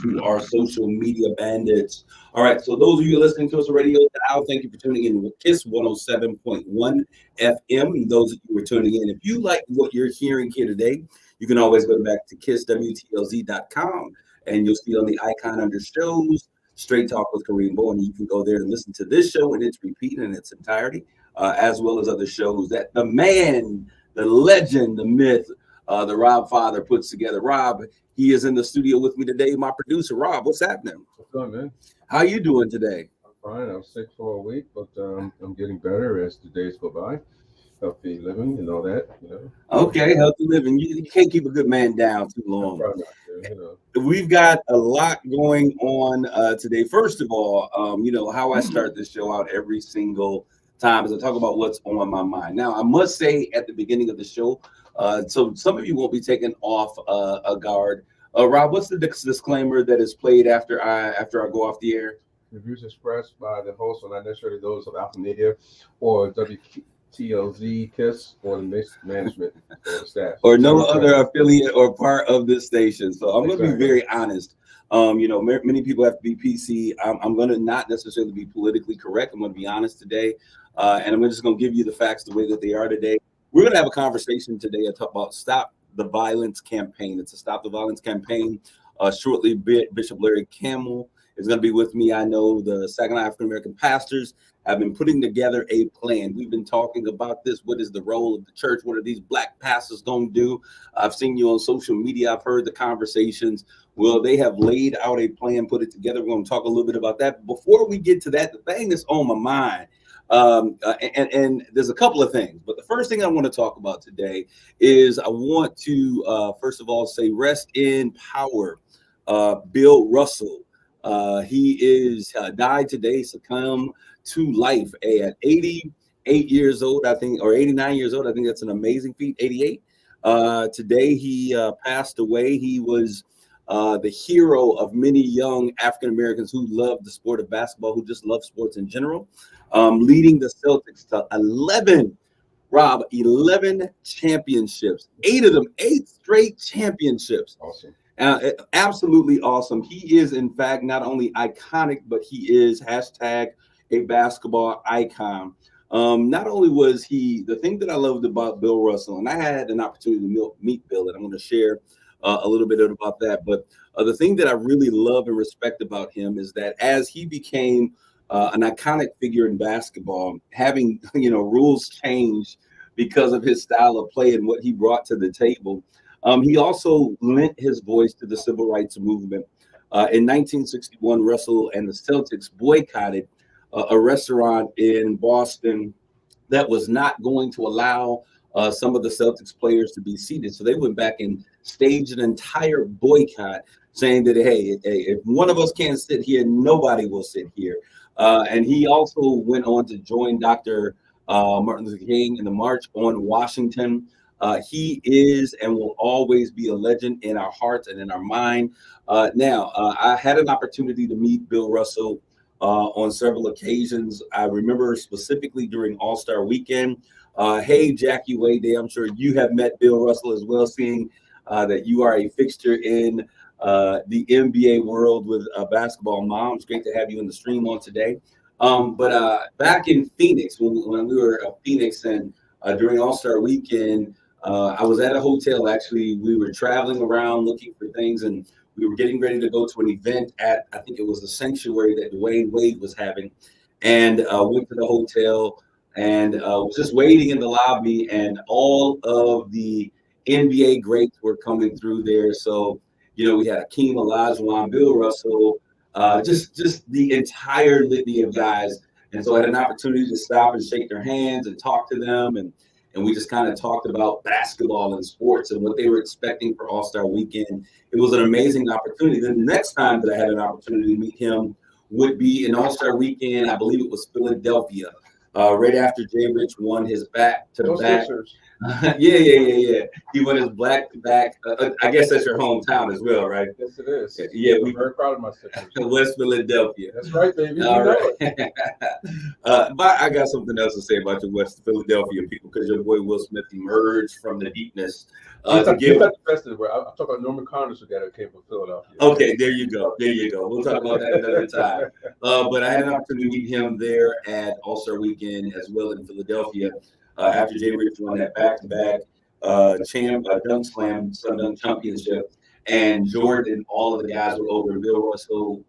who are social media bandits. All right, so those of you listening to us on radio now, thank you for tuning in with KISS 107.1 FM. And those of you who are tuning in, if you like what you're hearing here today, you can always go back to kisswtlz.com and you'll see on the icon under shows, Straight Talk with Kareem Bowen. You can go there and listen to this show in its repeat in its entirety, as well as other shows that the man, the legend, the myth, the Rob Father puts together. Rob, he is in the studio with me today. My producer, Rob, what's happening? What's going, man? How you doing today? I'm fine. I was sick for a week, but I'm getting better as the days go by. Healthy living and all that. Okay, healthy living. You can't keep a good man down too I long. try not to. We've got a lot going on today. First of all, how I start this show out every single time is I talk about what's on my mind. Now, I must say at the beginning of the show, so some of you won't be taken off a guard. Rob, what's the disclaimer that is played after I go off the air? The views expressed by the host are not necessarily those of Alpha Media or WTLZ, KISS, or the management or the staff. Or no other affiliate or part of this station. So I'm going to be very honest. Many people have to be PC. I'm going to not necessarily be politically correct. I'm going to be honest today. And I'm just going to give you the facts the way that they are today. We're going to have a conversation today about Stop the Violence campaign. It's a Stop the Violence campaign. Shortly, Bishop Larry Campbell is going to be with me. I know the Saginaw African American pastors have been putting together a plan. We've been talking about this. What is the role of the church? What are these black pastors going to do? I've seen you on social media. I've heard the conversations. Well, they have laid out a plan, put it together. We're going to talk a little bit about that. Before we get to that, the thing that's on my mind, and there's a couple of things, but the first thing I want to talk about today is I want to, first of all, say rest in power. Bill Russell. He is died today, succumbed to life at 88 years old, I think, or 89 years old. I think that's an amazing feat. 88. Today he passed away. He was the hero of many young African Americans who love the sport of basketball, who just love sports in general, leading the Celtics to 11 championships, eight straight championships. Awesome. Absolutely awesome. He is, in fact, not only iconic, but he is hashtag a basketball icon. Not only was he, the thing that I loved about Bill Russell, and I had an opportunity to meet Bill, and I'm going to share a little bit about that. But the thing that I really love and respect about him is that as he became an iconic figure in basketball, having rules changed because of his style of play and what he brought to the table. He also lent his voice to the civil rights movement. In 1961, Russell and the Celtics boycotted a restaurant in Boston that was not going to allow some of the Celtics players to be seated. So they went back and staged an entire boycott, saying that, hey, if one of us can't sit here, nobody will sit here. And he also went on to join Dr. Martin Luther King in the March on Washington. He is and will always be a legend in our hearts and in our mind. Now, I had an opportunity to meet Bill Russell on several occasions. I remember specifically during All-Star Weekend. Hey, Jackie Wade, I'm sure you have met Bill Russell as well, seeing that you are a fixture in the NBA world with basketball moms. Great to have you in the stream on today. But back in Phoenix, when we were in Phoenix and during All-Star Weekend, I was at a hotel. Actually, we were traveling around looking for things, and we were getting ready to go to an event at, I think it was the sanctuary that Dwayne Wade was having, and went to the hotel and was just waiting in the lobby, and all of the NBA greats were coming through there. So, we had Akeem Olajuwon, Bill Russell, just the entire litany of guys. And so I had an opportunity to stop and shake their hands and talk to them. And we just kind of talked about basketball and sports and what they were expecting for All-Star Weekend. It was an amazing opportunity. Then the next time that I had an opportunity to meet him would be in All-Star Weekend. I believe it was Philadelphia, right after Jay Rich won his back-to-back Yeah. He won his black to back. I guess that's your hometown as well, right? Yes, it is. Yeah, I'm very proud of my Sixers. West Philadelphia. That's right, baby. All You know right. it. But I got something else to say about your West Philadelphia people because your boy Will Smith emerged from the deepness to He's give. not the best of the world. I'm talking about Norman Connors, who came from Philadelphia. Okay, there you go. We'll talk about that another time. But I had an opportunity to meet him there at All-Star Weekend as well in Philadelphia after Jay Rich won that back-to-back dunk slam, dunk championship, and Jordan and all of the guys were over. Bill Russell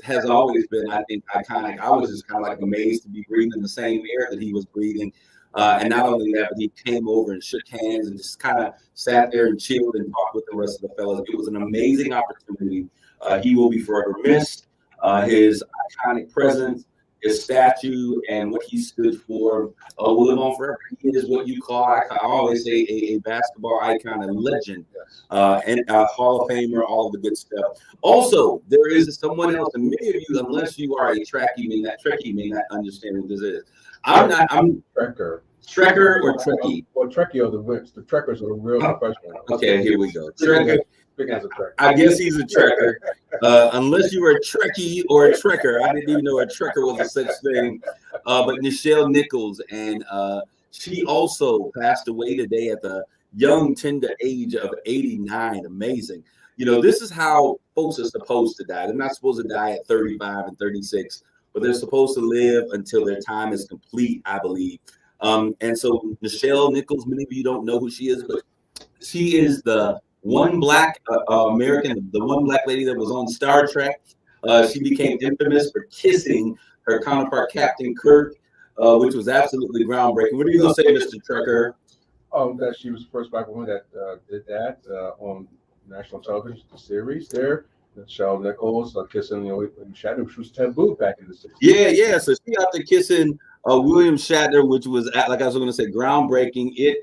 has always been, I think, iconic. I was just kind of like amazed to be breathing the same air that he was breathing. And not only that, but he came over and shook hands and just kind of sat there and chilled and talked with the rest of the fellas. It was an amazing opportunity. He will be forever missed. His iconic presence, his statue, and what he stood for will live on forever. He is what you call, I always say, a basketball icon, a legend, and a Hall of Famer, all of the good stuff. Also, there is someone else, and many of you, unless you are a Trekkie, may not understand what this is. I'm Trekker or Trekkie? Well, Trekkie are the wimps. The Trekkers are the real professionals. Okay, here we go. Trekker. Big as a Trekker. I guess he's a Trekker. Unless you were a Trekkie or a Trekker. I didn't even know a Trekker was a such thing. But Nichelle Nichols, and she also passed away today at the young, tender age of 89. Amazing. You know, this is how folks are supposed to die. They're not supposed to die at 35 and 36, but they're supposed to live until their time is complete, I believe. And so Nichelle Nichols, many of you don't know who she is, but she is the one black American, the one black lady that was on Star Trek. She became infamous for kissing her counterpart, Captain Kirk, which was absolutely groundbreaking. What are you going to say, Mr. Trekker? That she was the first black woman that did that on national television series there. Nichelle Nichols kissing Shatner, which was taboo back in the 60s. Yeah. So she out there kissing William Shatner, which was, like I was going to say, groundbreaking. It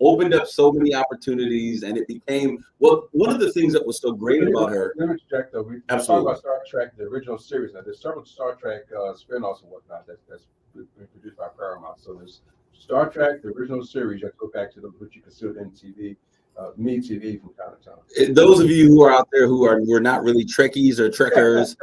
opened up so many opportunities, and it became one of the things that was so great about her. Let me interject though. We talk about Star Trek, the original series. Now there's several Star Trek spin-offs and whatnot that's been produced by Paramount. So there's Star Trek, the original series. You have to go back to them, which you can see in TV. TV from time to time. Those of you who are out there who were not really Trekkies or Trekkers,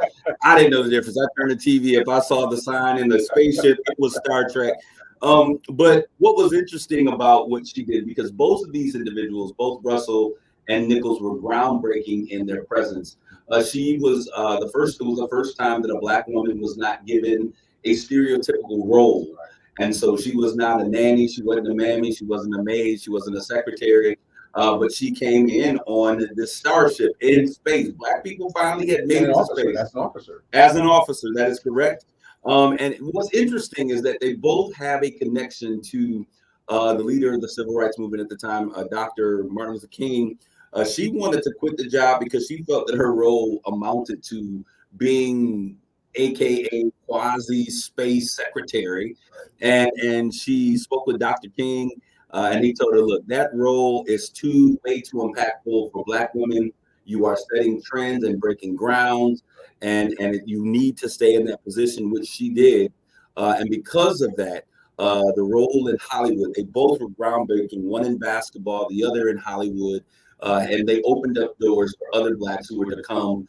I didn't know the difference. I turned the TV. If I saw the sign in the spaceship, it was Star Trek. But what was interesting about what she did, because both of these individuals, both Russell and Nichols, were groundbreaking in their presence. She was the first. It was the first time that a black woman was not given a stereotypical role, and so she was not a nanny. She wasn't a mammy. She wasn't a maid. She wasn't a secretary. But she came in on this starship in space. Black people finally had made it to space. As an officer, that is correct. And what's interesting is that they both have a connection to the leader of the civil rights movement at the time, Dr. Martin Luther King. She wanted to quit the job because she felt that her role amounted to being AKA quasi space secretary. And she spoke with Dr. King. And he told her, look, that role is way too impactful for Black women. You are setting trends and breaking grounds, and you need to stay in that position, which she did. And because of that, the role in Hollywood, they both were groundbreaking, one in basketball, the other in Hollywood. And they opened up doors for other Blacks who were to come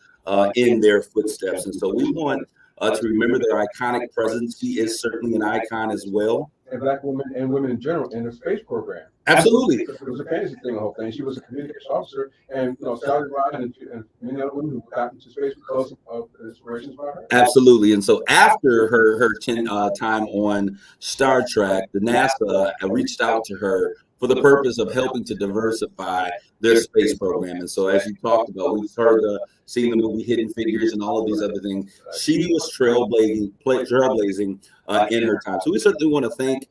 in their footsteps. And so we want to remember their iconic presence. She is certainly an icon as well. And Black women and women in general in the space program. Absolutely. It was a fantasy thing, the whole thing. She was a communications officer, and Sally Ride and many other women who got into space because of inspirations by her. Absolutely. And so after her time on Star Trek, the NASA reached out to her for the purpose of helping to diversify their space program. And so as you talked about, we've heard seen the movie Hidden Figures and all of these other things. She was trailblazing in her time. So we certainly want to thank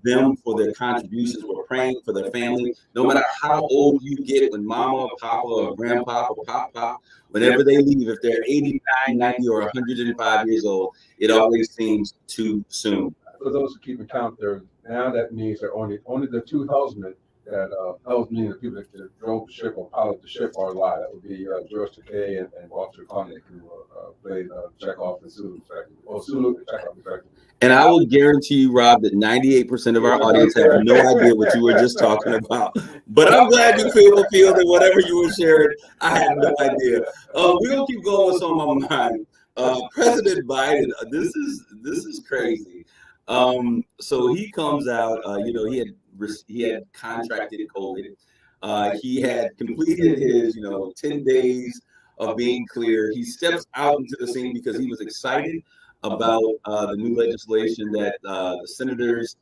them for their contributions. We're praying for their family. No matter how old you get, when mama or papa or grandpa or pop, whenever they leave, if they're 89, 90, or 105 years old, it always seems too soon. For those who keep count, now that means they're only the two helmsmen that was meaning the people that drove the ship or piloted the ship are alive. That would be George Takei and Walter Koenig, who played Chekhov and Sulu, or Sulu and Chekhov, respectively. And I will guarantee you, Rob, that 98% of our audience have no idea what you were just talking about. But I'm glad you feel that whatever you were sharing, I had no idea. We're gonna keep going with on my mind. President Biden, this is crazy. So he comes out. He had contracted COVID. He had completed his 10 days of being clear. He steps out into the scene because he was excited about the new legislation that the senators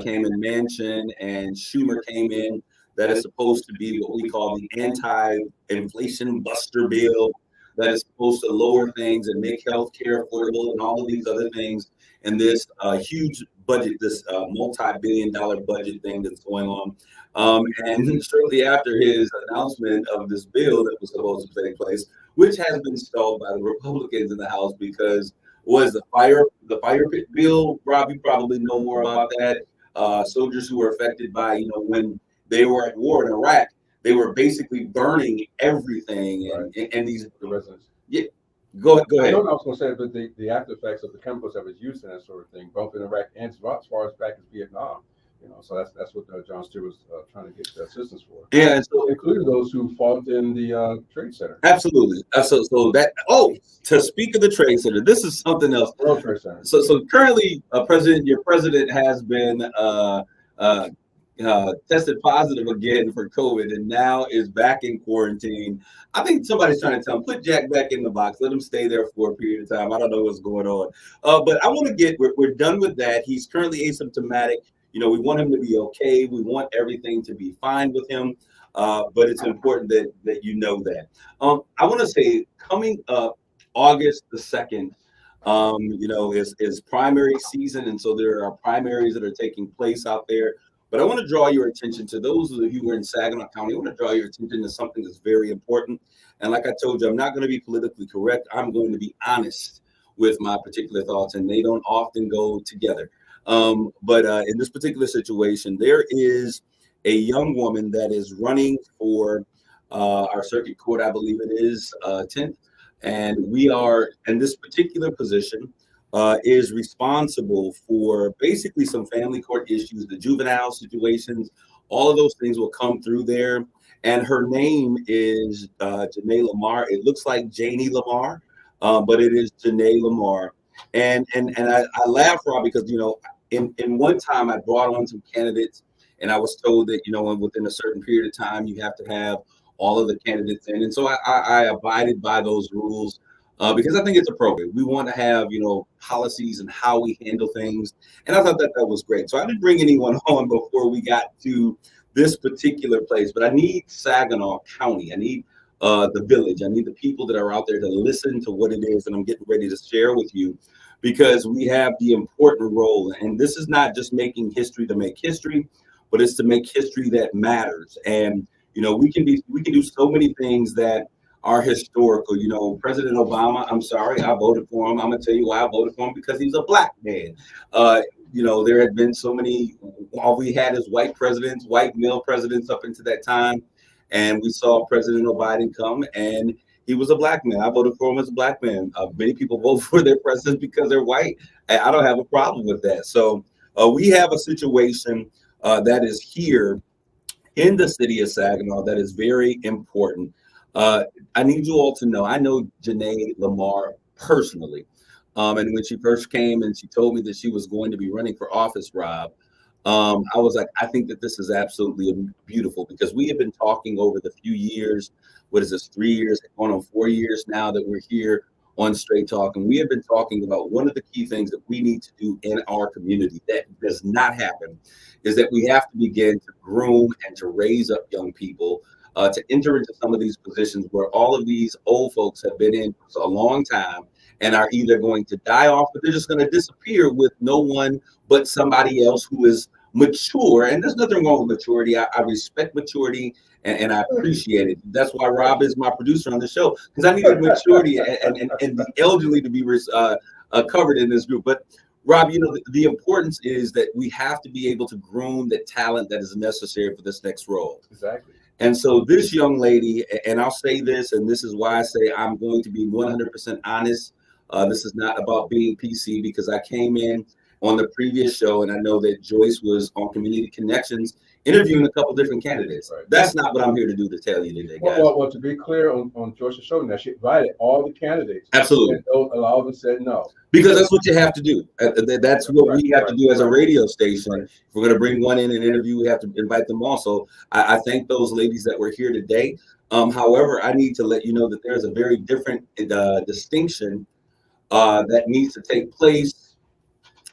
came in Manchin and Schumer came in, that is supposed to be what we call the anti-inflation buster bill, that is supposed to lower things and make healthcare affordable and all of these other things. And this huge budget, this multi-billion-dollar budget thing that's going on. And shortly after his announcement of this bill that was supposed to take place, which has been stalled by the Republicans in the House because was the fire pit bill. Rob, you probably know more about that. Soldiers who were affected by, when they were at war in Iraq, they were basically burning everything, and these the residents. Yeah, go ahead. I know what I was going to say, but the after effects of the chemicals that was used in that sort of thing, both in Iraq and as far as back as Vietnam. So that's what John Stewart was trying to get assistance for. Yeah, and so including those who fought in the Trade Center. Absolutely. To speak of the Trade Center, this is something else. World Trade Center. So currently, your president has been tested positive again for COVID, and now is back in quarantine. I think somebody's trying to tell him, put Jack back in the box, let him stay there for a period of time. I don't know what's going on. But I want to we're done with that. He's currently asymptomatic. We want him to be okay. We want everything to be fine with him. But it's important that you know that. I want to say coming up August the 2nd, is primary season. And so there are primaries that are taking place out there. But I want to draw your attention to those of you who are in Saginaw County. I want to draw your attention to something that's very important. And like I told you, I'm not going to be politically correct. I'm going to be honest with my particular thoughts, and they don't often go together. But in this particular situation, there is a young woman that is running for our circuit court, I believe it is 10th. And we are in this particular position is responsible for basically some family court issues, the juvenile situations, all of those things will come through there. And her name is Janae Lamar. It looks like Janie Lamar, but it is Janae Lamar. And I laugh, Rob, because, in one time I brought on some candidates and I was told that, within a certain period of time, you have to have all of the candidates in. And so I abided by those rules because I think it's appropriate. We want to have, policies and how we handle things. And I thought that was great. So I didn't bring anyone on before we got to this particular place, but I need Saginaw County. I need the village. I need the people that are out there to listen to what it is that I'm getting ready to share with you, because we have the important role. And this is not just making history to make history, but it's to make history that matters. And, we can do so many things that are historical. President Obama, I'm sorry, I voted for him. I'm going to tell you why I voted for him, because he's a black man. There had been so many, all we had is white presidents, white male presidents up into that time. And we saw President Biden come, and he was a black man. I voted for him as a black man. Many people vote for their presidents because they're white. I don't have a problem with that. So we have a situation that is here in the city of Saginaw that is very important. I need you all to know, I know Janae Lamar personally. And when she first came and she told me that she was going to be running for office, Rob, I was like, I think that this is absolutely beautiful, because we have been talking over the few years. What is this, 3 years, going on 4 years now that we're here on Straight Talk. And we have been talking about one of the key things that we need to do in our community that does not happen is that we have to begin to groom and to raise up young people to enter into some of these positions where all of these old folks have been in for a long time and are either going to die off, but they're just going to disappear with no one but somebody else who is mature. And there's nothing wrong with maturity. I respect maturity and I appreciate it. That's why Rob is my producer on the show, because I needed maturity and the elderly to be covered in this group. But Rob, the importance is that we have to be able to groom the talent that is necessary for this next role. Exactly. And so this young lady, and I'll say this, and this is why I say I'm going to be 100% honest. This is not about being PC, because I came in on the previous show and I know that Joyce was on Community Connections interviewing a couple different candidates. Right. That's not what I'm here to do, to tell you today, guys. Well, to be clear on Joyce's show, now she invited all the candidates. Absolutely. And a lot of them said no. Because that's what you have to do. That's what we have to do as a radio station. If we're going to bring one in and interview, we have to invite them all. So I thank those ladies that were here today. However, I need to let you know that there's a very different distinction that needs to take place,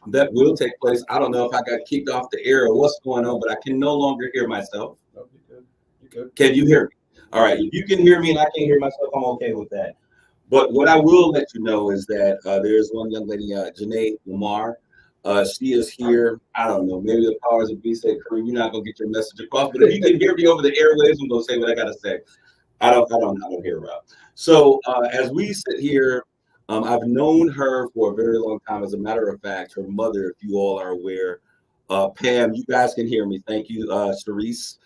that will take place. I don't know if I got kicked off the air or what's going on, but I can no longer hear myself. No, you're good. You're good. Can you hear me? All right. If you can hear me and I can't hear myself, I'm okay with that. But what I will let you know is that there's one young lady, Janae Lamar. She is here. I don't know. Maybe the powers of be say, Kareem, you're not gonna get your message across. But if you can hear me over the airwaves, I'm gonna say what I gotta say. I don't hear Rob. So as we sit here, I've known her for a very long time. As a matter of fact, her mother, if you all are aware, Pam, you guys can hear me. Thank you, Cerise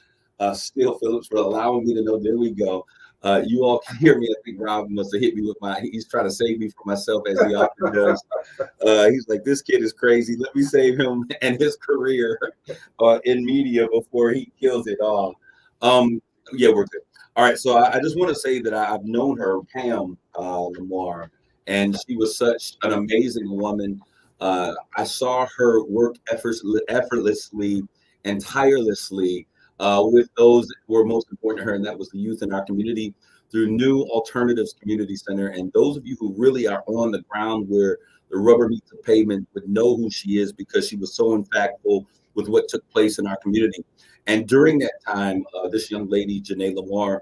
Steele Phillips, for allowing me to know. There we go. You all can hear me. I think Rob must have hit me with he's trying to save me from myself, as he often does. He's like, this kid is crazy. Let me save him and his career in media before he kills it all. Yeah, we're good. All right. So I just want to say that I've known her, Pam Lamar, and she was such an amazing woman. I saw her work effortlessly and tirelessly with those that were most important to her, and that was the youth in our community, through New Alternatives Community Center. And those of you who really are on the ground where the rubber meets the pavement would know who she is, because she was so impactful with what took place in our community. And during that time, this young lady, Janae Lamar,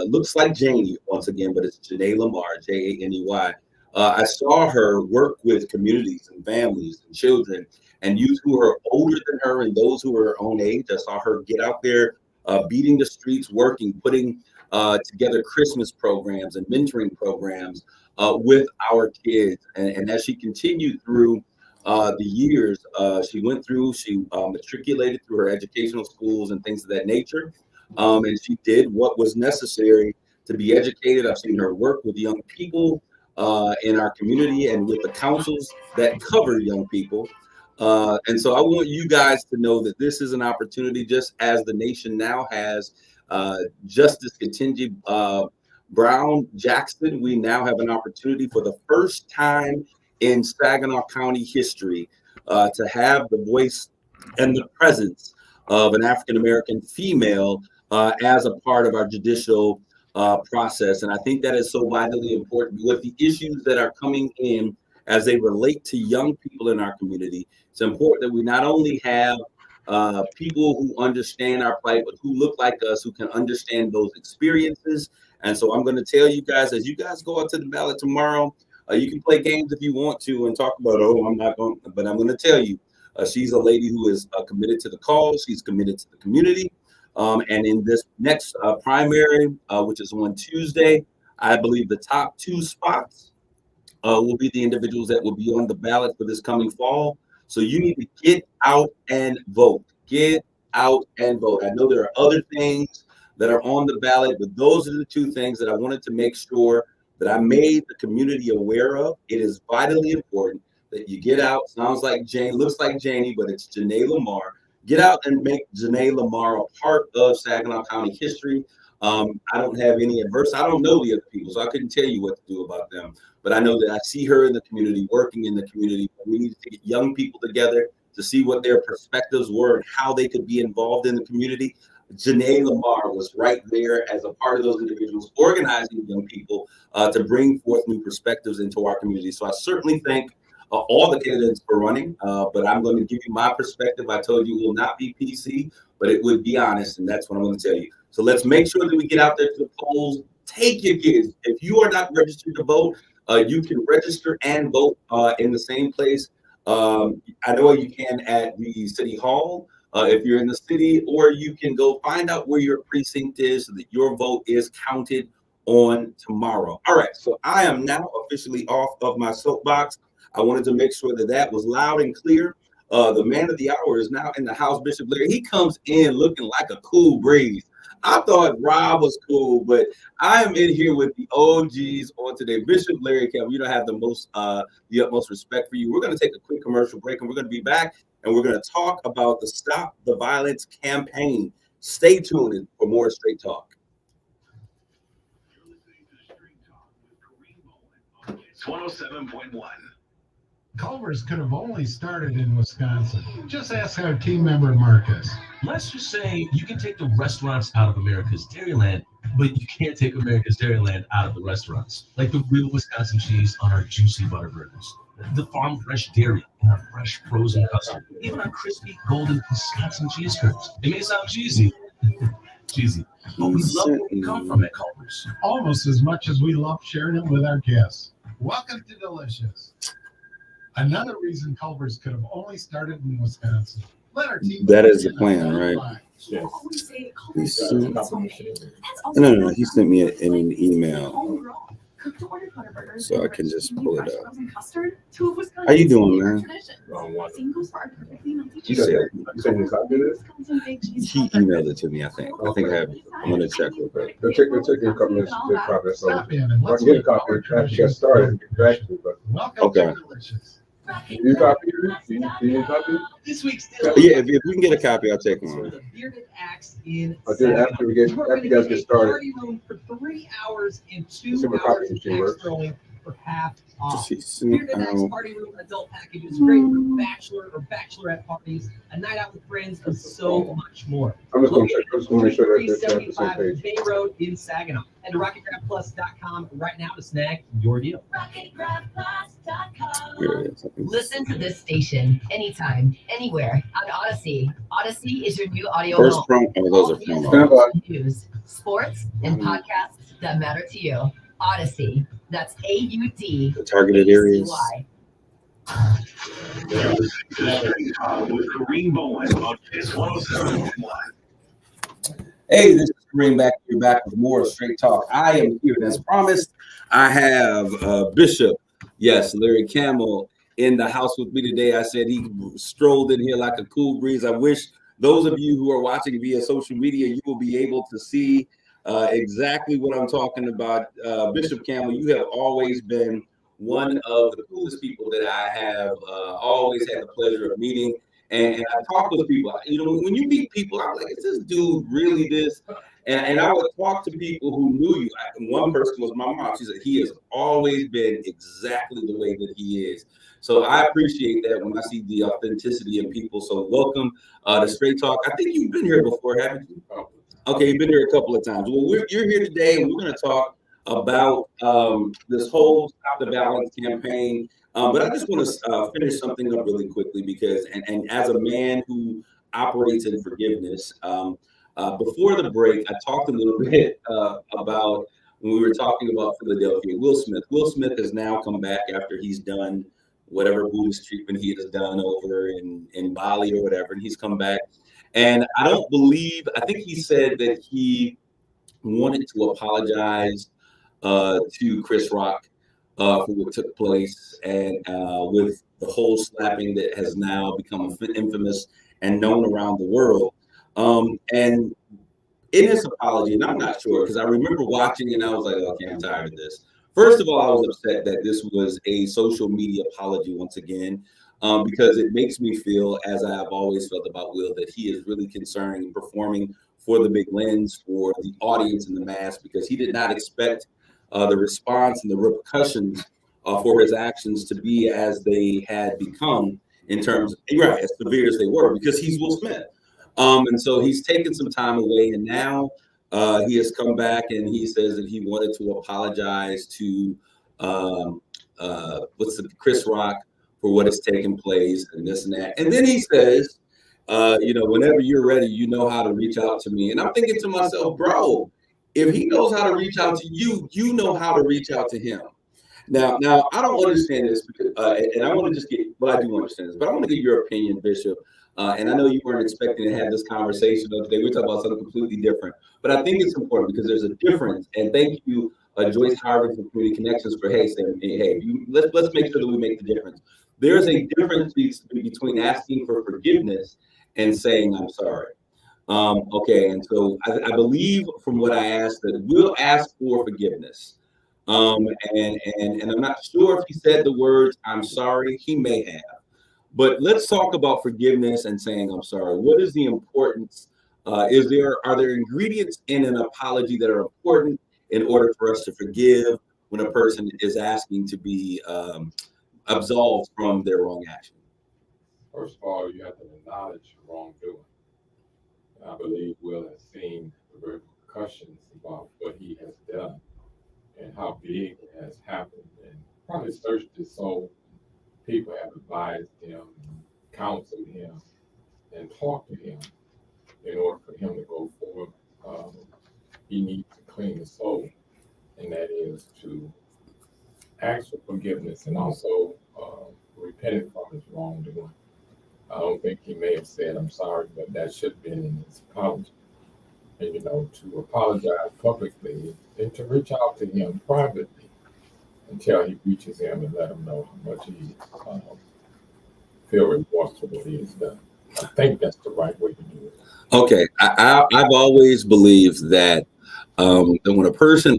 looks like Janie once again, but it's Janae Lamar, Janey. I saw her work with communities and families and children and youth who are older than her and those who are her own age. I saw her get out there, beating the streets, working, putting together Christmas programs and mentoring programs with our kids. And as she continued through the years, she matriculated through her educational schools and things of that nature. And she did what was necessary to be educated. I've seen her work with young people in our community and with the councils that cover young people. And so I want you guys to know that this is an opportunity, just as the nation now has Justice Ketanji Brown Jackson. We now have an opportunity for the first time in Saginaw County history to have the voice and the presence of an African-American female as a part of our judicial process. And I think that is so vitally important with the issues that are coming in as they relate to young people in our community. It's important that we not only have people who understand our plight, but who look like us, who can understand those experiences. And so I'm going to tell you guys, as you guys go out to the ballot tomorrow, you can play games if you want to and talk about, oh, I'm not going, but I'm going to tell you, she's a lady who is committed to the cause. She's committed to the community. And in this next primary, which is on Tuesday, I believe the top 2 spots will be the individuals that will be on the ballot for this coming fall. So you need to get out and vote. Get out and vote. I know there are other things that are on the ballot, but those are the 2 things that I wanted to make sure that I made the community aware of. It is vitally important that you get out. Sounds like Jane, looks like Janie, but it's Janae Lamar. Get out and make Janae Lamar a part of Saginaw County history. I don't have any adverse. I don't know the other people, so I couldn't tell you what to do about them. But I know that I see her in the community, working in the community. We need to get young people together to see what their perspectives were and how they could be involved in the community. Janae Lamar was right there as a part of those individuals, organizing young people to bring forth new perspectives into our community. So I certainly thank all the candidates for running, but I'm going to give you my perspective. I told you it will not be PC, but it would be honest, and that's what I'm going to tell you. So let's make sure that we get out there to the polls. Take your kids. If you are not registered to vote, you can register and vote in the same place. I know you can at the city hall if you're in the city, or you can go find out where your precinct is so that your vote is counted on tomorrow. All right, so I am now officially off of my soapbox. I wanted to make sure that that was loud and clear. The man of the hour is now in the house, Bishop Larry. He comes in looking like a cool breeze. I thought Rob was cool, but I am in here with the OGs on today. Bishop Larry Campbell, you don't have the utmost respect for you. We're going to take a quick commercial break, and we're going to be back, and we're going to talk about the Stop the Violence campaign. Stay tuned for more Straight Talk. You're listening to Straight Talk with Kareem Bowen on 107.1. Culver's could have only started in Wisconsin. Just ask our team member Marcus. Let's just say you can take the restaurants out of America's Dairyland, but you can't take America's Dairyland out of the restaurants. Like the real Wisconsin cheese on our juicy butter burgers, the farm fresh dairy in our fresh frozen custard, even our crispy golden Wisconsin cheese curds. It may sound cheesy, but we love where we come from at Culver's. Almost as much as we love sharing it with our guests. Welcome to Delicious. Another reason Culver's could have only started in Wisconsin. Let our team. That is the plan, right? Yes. No. He sent me an email, so I can just pull it up. How you doing, man? You send this out to this? He emailed it to me. I think I have it. I'm gonna check real quick. It'll take you a couple minutes to get progress. So Stop in and I let's can get a make copy. Culver's Actually got started. Actually, but Welcome Okay. to Delicious. you copy it? Do you need a copy? This week's still Yeah, if we can get a copy, I'll take for one. the Bearded Axe in I'll do it after you guys get started. Party room for 3 hours and 2 See what copy hours of machine axe works. throwing for half off. Just send Bearded Axe out. Party Room adult package is great for bachelor or bachelorette parties, a night out with friends, and so much more. I'm just going to check. I'm just going to make sure that they're on the same 375 page. Bay Road in Saginaw. Head to rocketgrabplus.com right now to snag your deal. Here it is. Listen to this station anytime, anywhere on Odyssey. Odyssey is your new audio First home. promo. Oh, those are All promos. Stand by. news, sports, and podcasts that matter to you. Odyssey. That's AUD. The targeted areas. You're listening to Straight Talk with Kareem Bowen on 107.1. Hey, this is Kareem back. You're back with more Straight Talk. I am here, and as promised, I have Bishop, yes, Larry Campbell, in the house with me today. I said he strolled in here like a cool breeze. I wish those of you who are watching via social media, you will be able to see exactly what I'm talking about. Bishop Campbell, you have always been one of the coolest people that I have always had the pleasure of meeting. And I talk with people, when you meet people, I'm like, is this dude really this? And I would talk to people who knew you. One person was my mom. She said, he has always been exactly the way that he is. So I appreciate that when I see the authenticity in people. So welcome to Straight Talk. I think you've been here before, haven't you? Okay, you've been here a couple of times. Well, you're here today, and we're going to talk about this whole Stop the Violence campaign. But I just want to finish something up really quickly because, and as a man who operates in forgiveness, before the break, I talked a little bit about when we were talking about Philadelphia, Will Smith. Will Smith has now come back after he's done whatever Buddhist treatment he has done over in Bali or whatever, and he's come back. And I think he said that he wanted to apologize to Chris Rock for what took place, and with the whole slapping that has now become infamous and known around the world. And in his apology, and I'm not sure, because I remember watching and I was like, okay, I'm tired of this. First of all, I was upset that this was a social media apology once again, because it makes me feel, as I have always felt about Will, that he is really concerned and performing for the big lens, for the audience and the mass, because he did not expect the response and the repercussions for his actions to be as they had become, in terms of, right, as severe as they were, because he's Will Smith. And so he's taken some time away, and now he has come back and he says that he wanted to apologize to Chris Rock for what has taken place and this and that. And then he says, whenever you're ready, you know how to reach out to me. And I'm thinking to myself, bro, if he knows how to reach out to you, you know how to reach out to him. Now I don't understand this, because, and I want to just get, well, I do understand this, but I want to get your opinion, Bishop. And I know you weren't expecting to have this conversation today. We're talking about something completely different, but I think it's important because there's a difference. And thank you Joyce Harvey from Community Connections for saying, hey, let's make sure that we make the difference. There's a difference between asking for forgiveness and saying I'm sorry. Okay, and so I believe from what I asked that we'll ask for forgiveness. And I'm not sure if he said the words I'm sorry. He may have. But let's talk about forgiveness and saying I'm sorry. What is the importance? Are there ingredients in an apology that are important in order for us to forgive when a person is asking to be absolved from their wrong action? First of all, you have to acknowledge wrongdoing. I believe Will has seen the repercussions about what he has done and how big it has happened, and probably searched his soul. People have advised him, counseled him, and talked to him in order for him to go forward. He needs to clean his soul, and that is to ask for forgiveness and also repent from his wrongdoing. I don't think he may have said I'm sorry, but that should have been in his apology. And to apologize publicly and to reach out to him privately until he reaches him and let him know how much he feel remorse for what he has done. I think that's the right way to do it. Okay, I've always believed that when a person,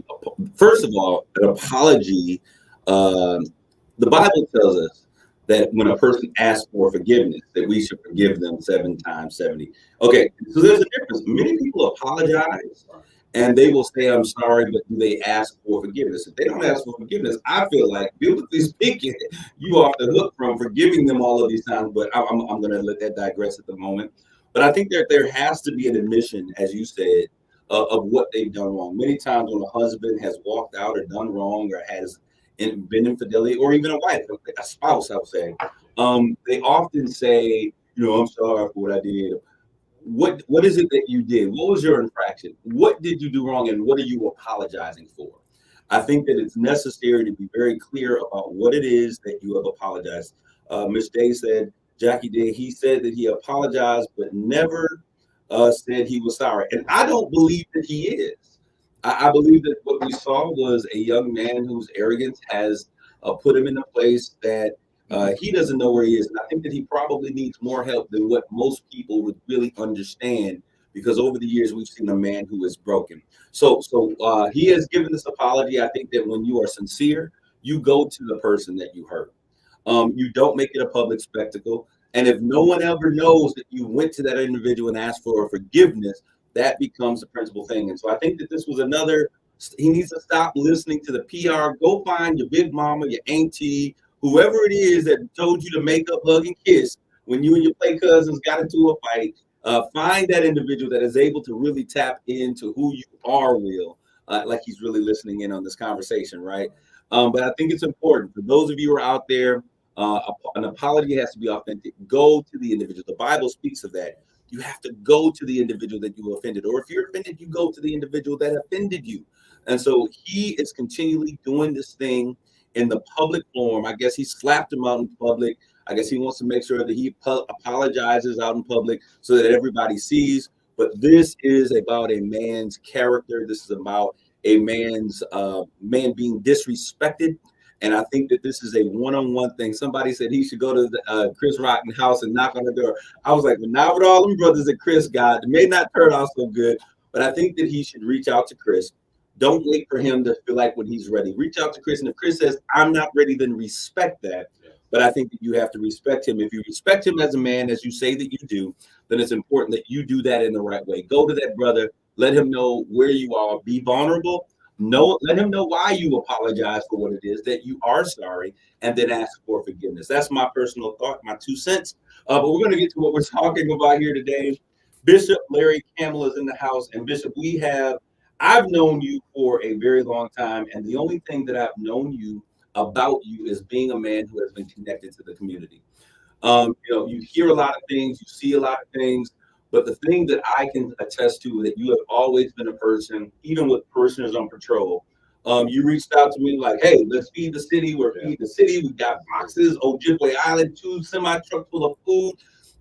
first of all, an apology, the Bible tells us that when a person asks for forgiveness, that we should forgive them 7 times 70. Okay, so there's a difference. Many people apologize and they will say, I'm sorry, but do they ask for forgiveness? If they don't ask for forgiveness, I feel like, biblically speaking, you off the hook from forgiving them all of these times, but I'm going to let that digress at the moment. But I think that there has to be an admission, as you said, of what they've done wrong. Many times when a husband has walked out or done wrong or has been infidelity, or even a wife, a spouse, I would say, they often say, I'm sorry for what I did. What is it that you did? What was your infraction? What did you do wrong, and what are you apologizing for? I think that it's necessary to be very clear about what it is that you have apologized. Ms. Day said, Jackie Day, he said that he apologized, but never said he was sorry. And I don't believe that he is. I believe that what we saw was a young man whose arrogance has put him in a place that he doesn't know where he is. And I think that he probably needs more help than what most people would really understand, because over the years, we've seen a man who is broken. So he has given this apology. I think that when you are sincere, you go to the person that you hurt. You don't make it a public spectacle. And if no one ever knows that you went to that individual and asked for forgiveness, that becomes the principal thing. And so I think that this was he needs to stop listening to the PR. Go find your big mama, your auntie, whoever it is that told you to make up, hug, and kiss when you and your play cousins got into a fight. Find that individual that is able to really tap into who you are, Will, like he's really listening in on this conversation, right? But I think it's important for those of you who are out there, an apology has to be authentic. Go to the individual. The Bible speaks of that. You have to go to the individual that you offended. Or if you're offended, you go to the individual that offended you. And so he is continually doing this thing in the public forum. I guess he slapped him out in public. I guess he wants to make sure that he apologizes out in public so that everybody sees. But this is about a man's character. This is about a man's man being disrespected. And I think that this is a one-on-one thing. Somebody said he should go to the Chris Rocken's house and knock on the door. I was like, well, not with all them brothers that Chris got. It may not turn out so good, but I think that he should reach out to Chris. Don't wait for him to feel like when he's ready. Reach out to Chris. And if Chris says, I'm not ready, then respect that. But I think that you have to respect him. If you respect him as a man, as you say that you do, then it's important that you do that in the right way. Go to that brother. Let him know where you are. Be vulnerable. Let him know why you apologize for what it is, that you are sorry, and then ask for forgiveness. That's my personal thought, my 2 cents. But we're going to get to what we're talking about here today. Bishop Larry Campbell is in the house. And Bishop, I've known you for a very long time. And the only thing that I've known about you is being a man who has been connected to the community. You hear a lot of things, you see a lot of things. But the thing that I can attest to that you have always been a person, even with prisoners on patrol, you reached out to me like, hey, let's feed the city. We're feeding the city. We got boxes, Ojibwe Island, 2 semi-trucks full of food.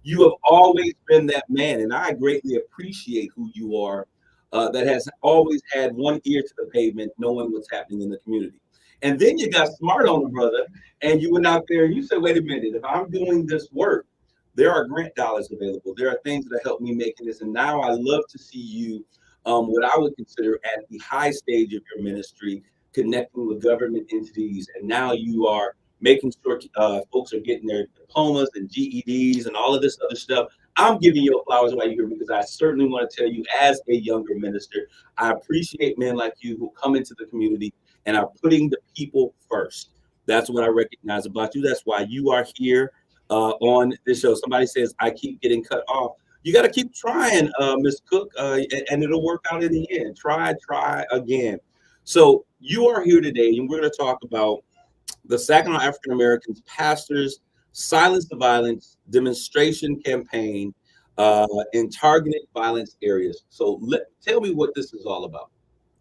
You have always been that man, and I greatly appreciate who you are. that has always had one ear to the pavement, knowing what's happening in the community. And then you got smart on the brother, and you went out there and you said, wait a minute, if I'm doing this work, there are grant dollars available. There are things that help me making this. And now I love to see you, what I would consider at the high stage of your ministry, connecting with government entities. And now you are making sure folks are getting their diplomas and GEDs and all of this other stuff. I'm giving you flowers while you're here because I certainly want to tell you, as a younger minister, I appreciate men like you who come into the community and are putting the people first. That's what I recognize about you. That's why you are here on this show. Somebody says, I keep getting cut off. You got to keep trying, Ms. Cook, and it'll work out in the end. Try again. So you are here today, and we're going to talk about the Saginaw African Americans Pastors Silence the Violence demonstration campaign in targeted violence areas. So tell me what this is all about.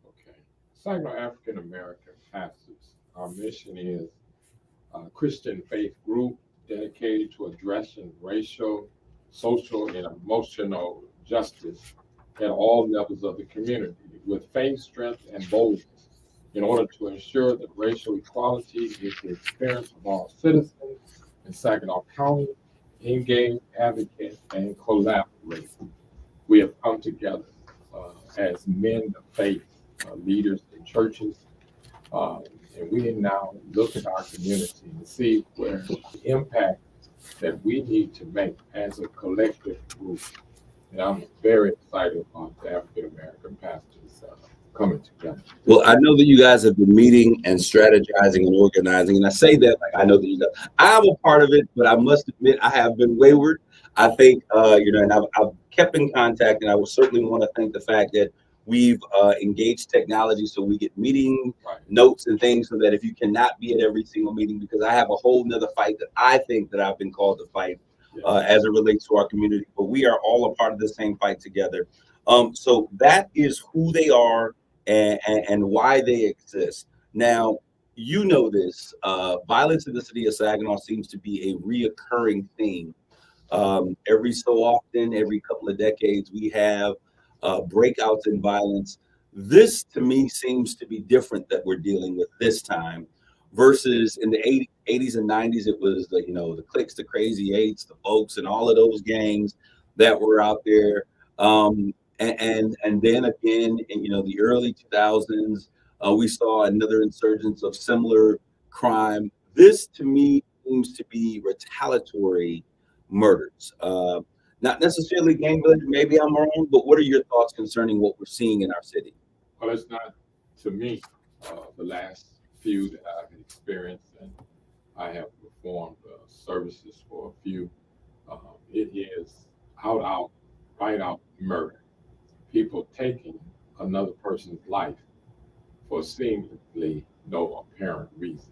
Okay. Saginaw African American Pastors, our mission is a Christian faith group dedicated to addressing racial, social, and emotional justice at all levels of the community with faith, strength, and boldness in order to ensure that racial equality is the experience of all citizens in Saginaw County. Engage, advocate, and collaborate. We have come together as men of faith, leaders in churches, and we now look at our community and see where the impact that we need to make as a collective group. And I'm very excited about the African American pastors coming together. Well, I know that you guys have been meeting and strategizing and organizing, and I say that like I know that you guys. I'm a part of it, but I must admit I have been wayward. I think and I've kept in contact, and I would certainly want to thank the fact that we've engaged technology so we get meeting notes and things, so that if you cannot be at every single meeting, because I have a whole nother fight that I think that I've been called to fight as it relates to our community, but we are all a part of the same fight together. So that is who they are and why they exist. Now, you know this, violence in the city of Saginaw seems to be a reoccurring theme. Every so often, every couple of decades, we have breakouts in violence. This, to me, seems to be different that we're dealing with this time versus in the 80s and 90s. It was the cliques, the Crazy Eights, the Folks, and all of those gangs that were out there. And then again, in the early 2000s, we saw another insurgence of similar crime. This, to me, seems to be retaliatory murders, not necessarily gang related. Maybe I'm wrong, but what are your thoughts concerning what we're seeing in our city? Well, it's not, to me, the last few that I've experienced, and I have performed services for a few. It is right out murder. People taking another person's life for seemingly no apparent reason.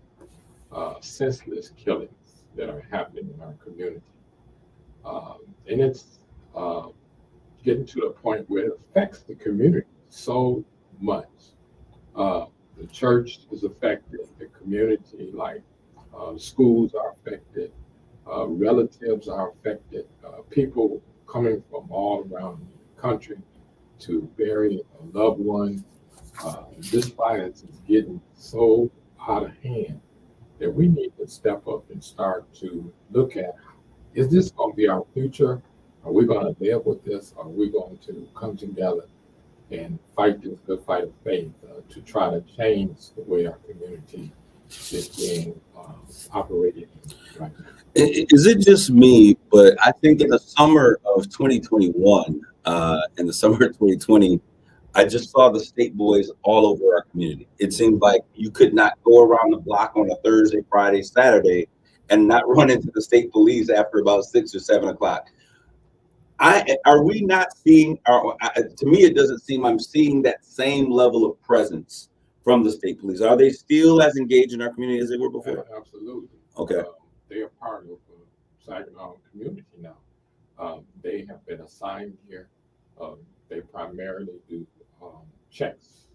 Senseless killings that are happening in our community. And it's getting to the point where it affects the community so much. The church is affected, the community, like schools are affected, relatives are affected, people coming from all around the country to bury a loved one. This violence is getting so out of hand that we need to step up and start to look at, is this going to be our future? Are we going to live with this? Are we going to come together and fight this good fight of faith to try to change the way our community is being operated right now? Is it just me? But I think in the summer of 2021, in the summer of 2020, I just saw the state boys all over our community. It seemed like you could not go around the block on a Thursday, Friday, Saturday and not run into the state police after about 6 or 7 o'clock. Are we not seeing, to me, it doesn't seem I'm seeing that same level of presence from the state police. Are they still as engaged in our community as they were before? Absolutely. Okay. They are part of the Saginaw community now. They have been assigned here. They primarily do checks,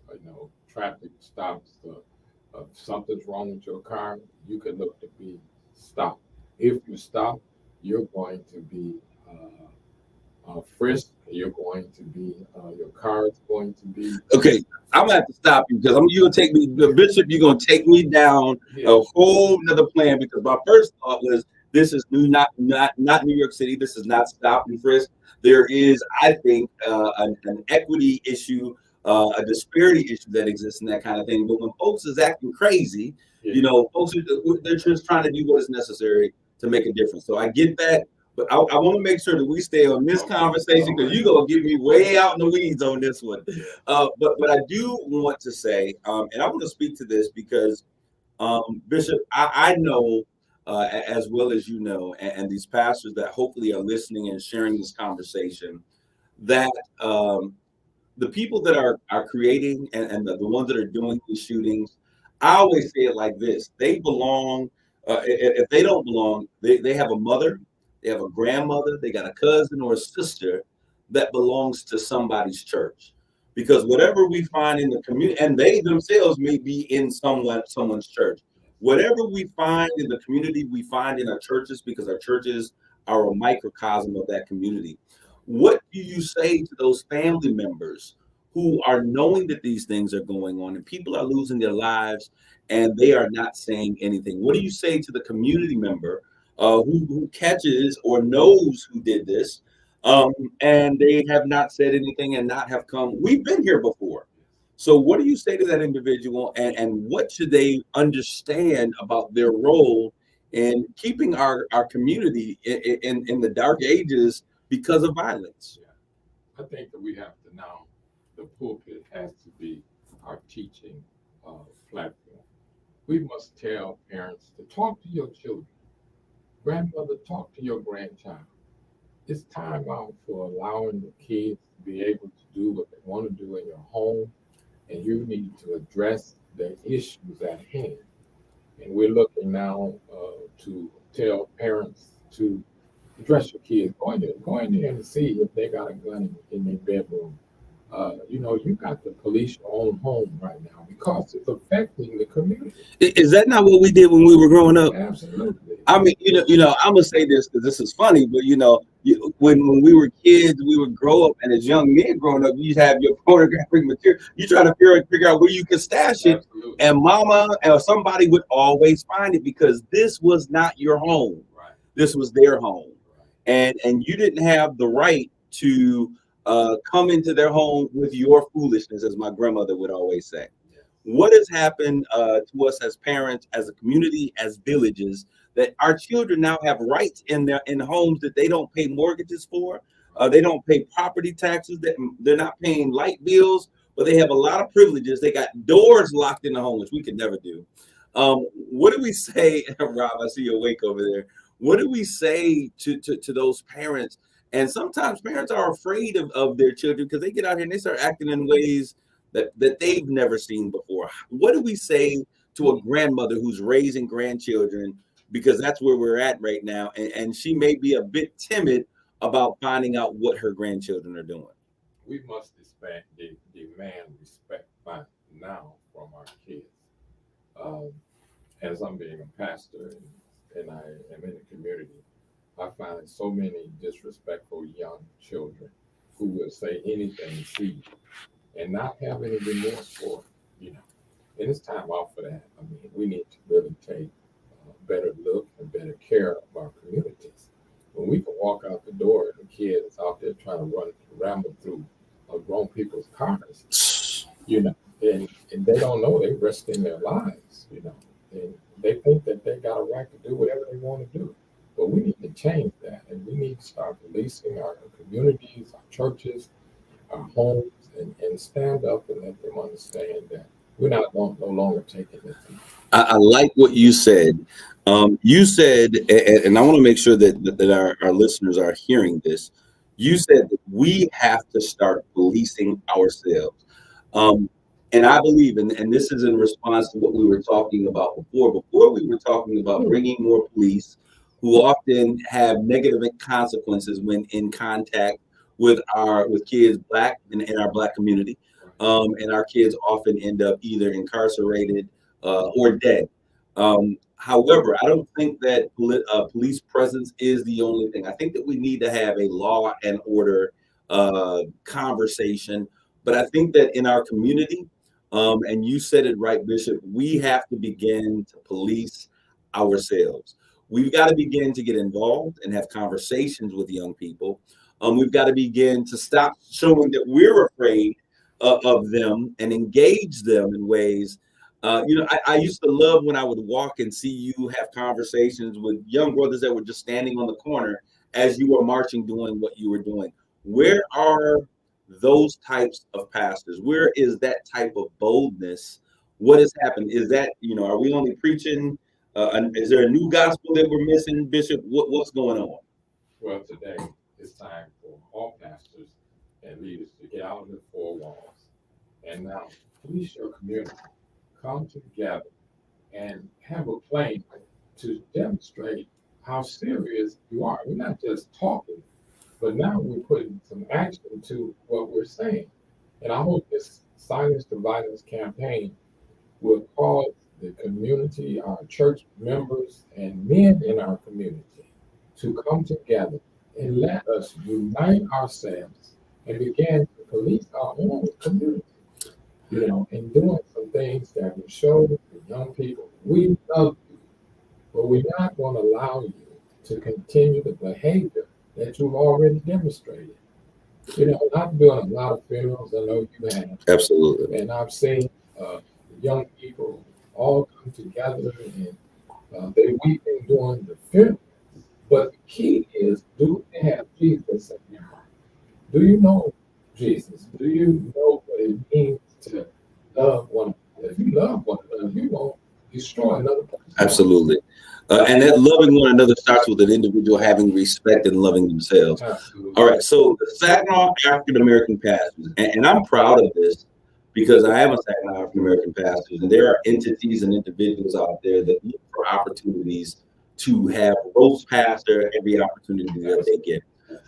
traffic stops. If something's wrong with your car, you can look to be stopped. If you stop, you're going to be frisked. You're going to be, your car is going to be. Okay, I'm gonna have to stop you because you're gonna take me, Bishop. You're gonna take me down a whole nother plan because my first thought was this is not New York City. This is not stop and frisk. There is, I think, an equity issue, a disparity issue that exists in that kind of thing. But when folks is acting crazy, folks they're just trying to do what is necessary to make a difference. So I get that. But I want to make sure that we stay on this conversation because you're gonna get me way out in the weeds on this one. But I do want to say, and I want to speak to this because Bishop, I know as well as you know, and these pastors that hopefully are listening and sharing this conversation, that the people that are creating and the ones that are doing these shootings, I always say it like this: they belong. If they don't belong, they have a mother. They have a grandmother, they got a cousin or a sister that belongs to somebody's church. Because whatever we find in the community, and they themselves may be in someone's church. Whatever we find in the community, we find in our churches because our churches are a microcosm of that community. What do you say to those family members who are knowing that these things are going on and people are losing their lives and they are not saying anything? What do you say to the community member who catches or knows who did this, and they have not said anything and not have come? We've been here before. So what do you say to that individual, and what should they understand about their role in keeping our community in the dark ages because of violence? I think that we have to now, the pulpit has to be our teaching platform. We must tell parents to talk to your children. Grandmother, talk to your grandchild. It's time out for allowing the kids to be able to do what they want to do in your home, and you need to address the issues at hand. And we're looking now to tell parents to address your kids. Go in there and see if they got a gun in their bedroom. You got the police your own home right now because it's affecting the community. Is that not what we did when we were growing up? Absolutely. I mean, I'm gonna say this because this is funny, but when we were kids, we would grow up, and as young men growing up, you have your pornographic material. You try to figure out where you can stash it, Absolutely. and mama or somebody would always find it because this was not your home. Right. This was their home, and you didn't have the right to come into their home with your foolishness, as my grandmother would always say. Yeah. What has happened to us as parents, as a community, as villages, that our children now have rights in homes that they don't pay mortgages for, they don't pay property taxes, that they're not paying light bills, but they have a lot of privileges. They got doors locked in the home, which we could never do. What do we say, Rob? I see you awake over there. What do we say to those parents? And sometimes parents are afraid of their children because they get out here and they start acting in ways that they've never seen before. What do we say to a grandmother who's raising grandchildren? Because that's where we're at right now. And she may be a bit timid about finding out what her grandchildren are doing. We must demand respect by now from our kids. As I'm being a pastor and I am in the community, I find so many disrespectful young children who will say anything to you and not have any remorse for it, And it's time out for that. I mean, we need to really take a better look and better care of our communities. When we can walk out the door and the kids out there trying to ramble through grown people's cars, and they don't know they're risking their lives, and they think that they got a right to do whatever they want to do. But we need to change that, and we need to start policing our communities, our churches, our homes, and stand up and let them understand that we're no longer taking this. I like what you said. You said, and I want to make sure that our listeners are hearing this. You said that we have to start policing ourselves. And I believe, and this is in response to what we were talking about before. Before we were talking about bringing more police who often have negative consequences when in contact with kids Black in our Black community. And our kids often end up either incarcerated or dead. However, I don't think that police presence is the only thing. I think that we need to have a law and order conversation. But I think that in our community, and you said it right, Bishop, we have to begin to police ourselves. We've got to begin to get involved and have conversations with young people. We've got to begin to stop showing that we're afraid of them and engage them in ways. I used to love when I would walk and see you have conversations with young brothers that were just standing on the corner as you were marching, doing what you were doing. Where are those types of pastors? Where is that type of boldness? What has happened? Is that, are we only preaching? Is there a new gospel that we're missing, Bishop? What's going on? Well, today it's time for all pastors and leaders to get out of the four walls and now police your community. Come together and have a plan to demonstrate how serious you are. We're not just talking, but now we're putting some action to what we're saying. And I hope this Silence to Violence campaign will cause the community, our church members, and men in our community to come together and let us unite ourselves and begin to police our own community. And doing some things that will show the young people we love you, but we're not going to allow you to continue the behavior that you've already demonstrated. I've done a lot of funerals. I know you have. Absolutely. And I've seen young people all come together and they weeping during the funeral. But the key is, do they have Jesus in your heart? Do you know Jesus? Do you know what it means to love one another? If you love one another, you won't destroy another person. Absolutely. And that loving one another starts with an individual having respect and loving themselves. Absolutely. All right. So the Saginaw African American pastors, and I'm proud of this because I am a Saginaw African American pastor, and there are entities and individuals out there that look for opportunities to have roast pastor every opportunity that they get.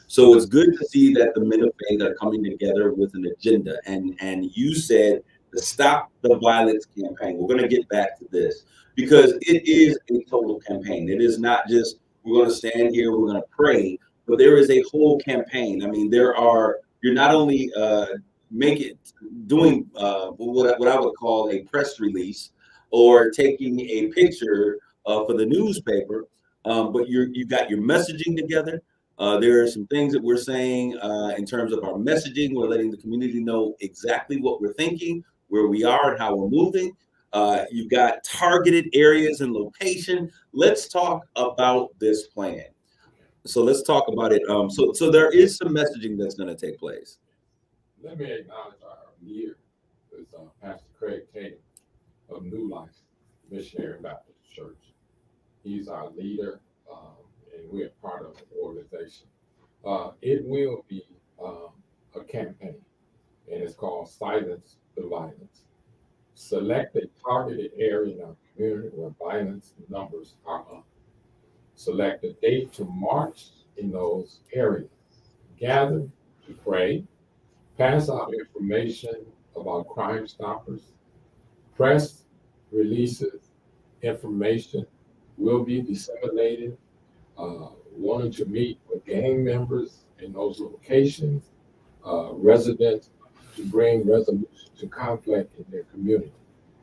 So it's good to see that the men of faith are coming together with an agenda. And you said the Stop the Violence campaign. We're going to get back to this because it is a total campaign. It is not just we're going to stand here, we're going to pray, but there is a whole campaign. I mean, you're not only doing what I would call a press release or taking a picture for the newspaper, but you've got your messaging together. There are some things that we're saying in terms of our messaging. We're letting the community know exactly what we're thinking, where we are, and how we're moving. You've got targeted areas and location. Let's talk about this plan. So let's talk about it. So there is some messaging that's going to take place. Let me acknowledge our leader, is Pastor Craig Tatum of New Life Missionary Baptist Church. He's our leader, and we're part of the organization. It will be a campaign, and it's called Silence the Violence. Select a targeted area in our community where violence numbers are up. Select a date to march in those areas. Gather to pray. Pass out information about Crime Stoppers. Press releases, information will be disseminated. Wanting to meet with gang members in those locations, residents to bring resolution to conflict in their community.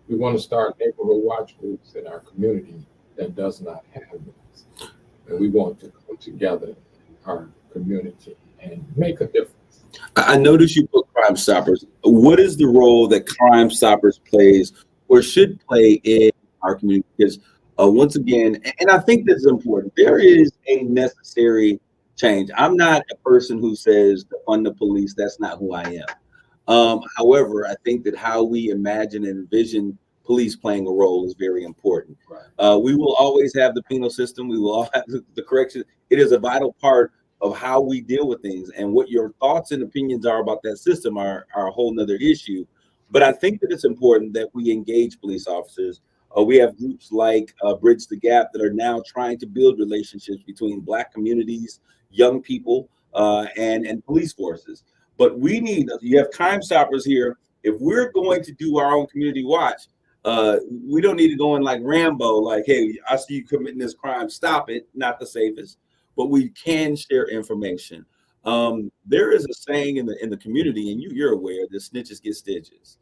We want to start neighborhood watch groups in our community that does not have this. And we want to come together in our community and make a difference. I noticed you put Crime Stoppers. What is the role that Crime Stoppers plays or should play in our community? Because once again, and I think this is important, there is a necessary change. I'm not a person who says to fund the police. That's not who I am. However, I think that how we imagine and envision police playing a role is very important. Right. We will always have the penal system. We will all have the correction. It is a vital part of how we deal with things, and what your thoughts and opinions are about that system are a whole nother issue. But I think that it's important that we engage police officers. We have groups like Bridge the Gap that are now trying to build relationships between Black communities, young people, and police forces. But you have Crime Stoppers here. If we're going to do our own community watch, We don't need to go in like Rambo, like, hey, I see you committing this crime, stop it. Not the safest, but we can share information. There is a saying in the community, and you're aware that snitches get stitches.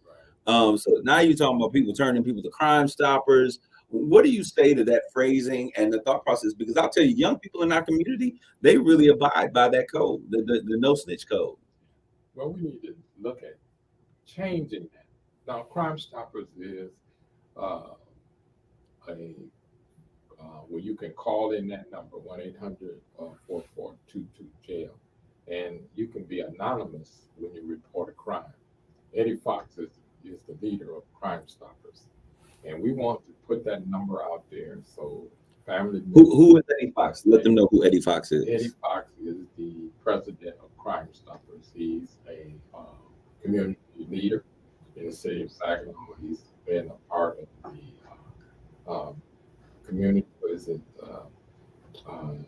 So now you're talking about people turning people to Crime Stoppers. What do you say to that phrasing and the thought process? Because I'll tell you, young people in our community, they really abide by that code, the no snitch code. Well, we need to look at changing that. Now, Crime Stoppers is where you can call in that number 1-800-4422-JAIL, and you can be anonymous when you report a crime. Eddie Fox is the leader of Crime Stoppers, and we want to put that number out there so family. Who is Eddie Fox? Let them know who Eddie Fox is. Eddie Fox is the president of Crime Stoppers. He's a community leader in the city of Saginaw. He's been a part of the community. What is it? Can't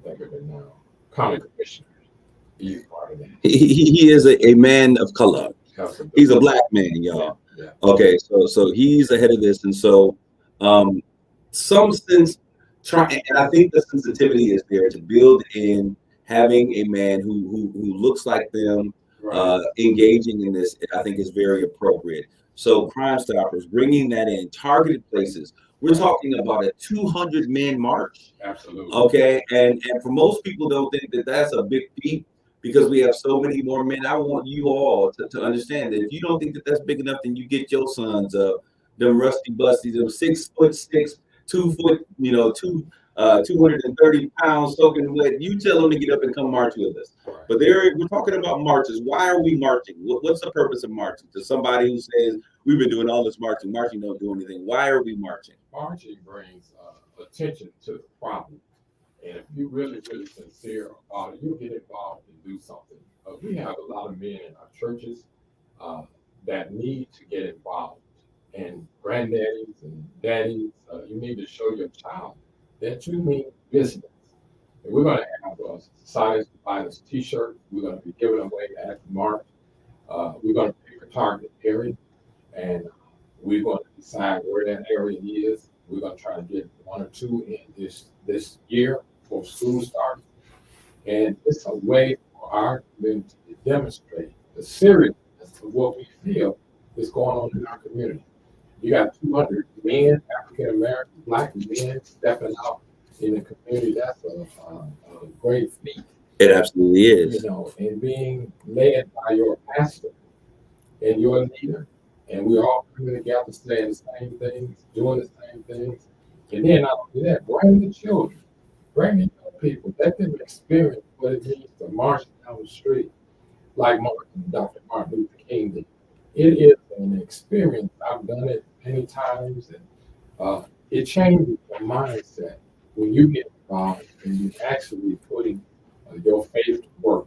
think of it now. County commissioner. He's part of that. He is a man of color. He's a black man, y'all. Yeah. Okay, so he's ahead of this, and so some sense trying, and I think the sensitivity is there to build in having a man who looks like them, engaging in this. I think is very appropriate. So Crime Stoppers bringing that in targeted places. We're talking about a 200-man march. Absolutely. Okay, and for most people don't think that that's a big feat, because we have so many more men. I want you all to understand that if you don't think that that's big enough, then you get your sons up, them rusty busties, them 6'6", 2 foot, 230 pounds soaking wet. You tell them to get up and come march with us. Right. But we're talking about marches. Why are we marching? What's the purpose of marching? To somebody who says we've been doing all this marching don't do anything. Why are we marching? Marching brings attention to the problem. And if you're really, really sincere about it, you'll get involved and do something. We have a lot of men in our churches that need to get involved. And granddaddies and daddies, you need to show your child that you mean business. And we're going to have a Society of Violence t-shirt. We're going to be giving away at the march. We're going to pick a target area, and we're going to decide where that area is. We're going to try to get 1 or 2 in this year before school starts. And it's a way for our community to demonstrate the seriousness of what we feel is going on in our community. You got 200 men, African American, black men stepping out in the community. That's a great feat. It absolutely is. And being led by your pastor and your leader, and we're all coming together saying the same things, doing the same things. And then not only that, bring the children, bring the young people, let them experience what it means to march down the street like Dr. Martin Luther King did. It is an experience. I've done it many times, and it changes your mindset when you get involved and you're actually putting your faith to work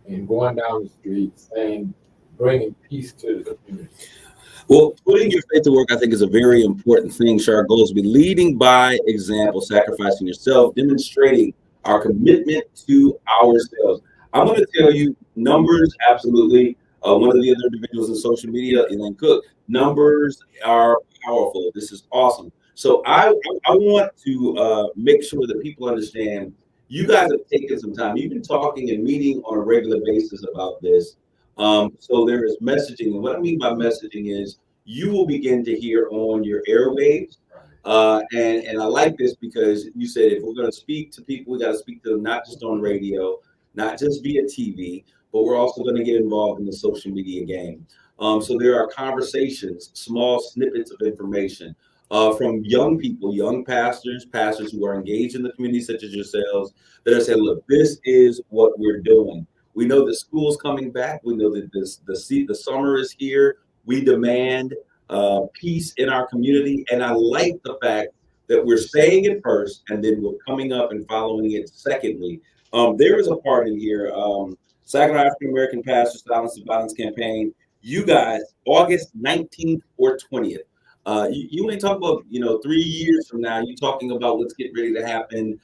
and going down the street saying, bringing peace to the community. Well, putting your faith to work, I think, is a very important thing. Our goal is to be leading by example, sacrificing yourself, demonstrating our commitment to ourselves. I'm going to tell you numbers, absolutely. One of the other individuals in social media, Elaine Cook, numbers are powerful. This is awesome. So I want to make sure that people understand you guys have taken some time. You've been talking and meeting on a regular basis about this. So there is messaging. And what I mean by messaging is you will begin to hear on your airwaves. And I like this because you said if we're going to speak to people, we got to speak to them not just on radio, not just via TV, but we're also going to get involved in the social media game. So there are conversations, small snippets of information from young people, young pastors who are engaged in the community, such as yourselves, that are saying, look, this is what we're doing. We know that school's coming back. We know that the summer is here. We demand peace in our community. And I like the fact that we're saying it first, and then we're coming up and following it secondly. There is a part in here, Saginaw African American Pastors Silence the Violence Campaign. You guys, August 19th or 20th. You ain't talking about, 3 years from now. You're talking about what's getting ready to happen.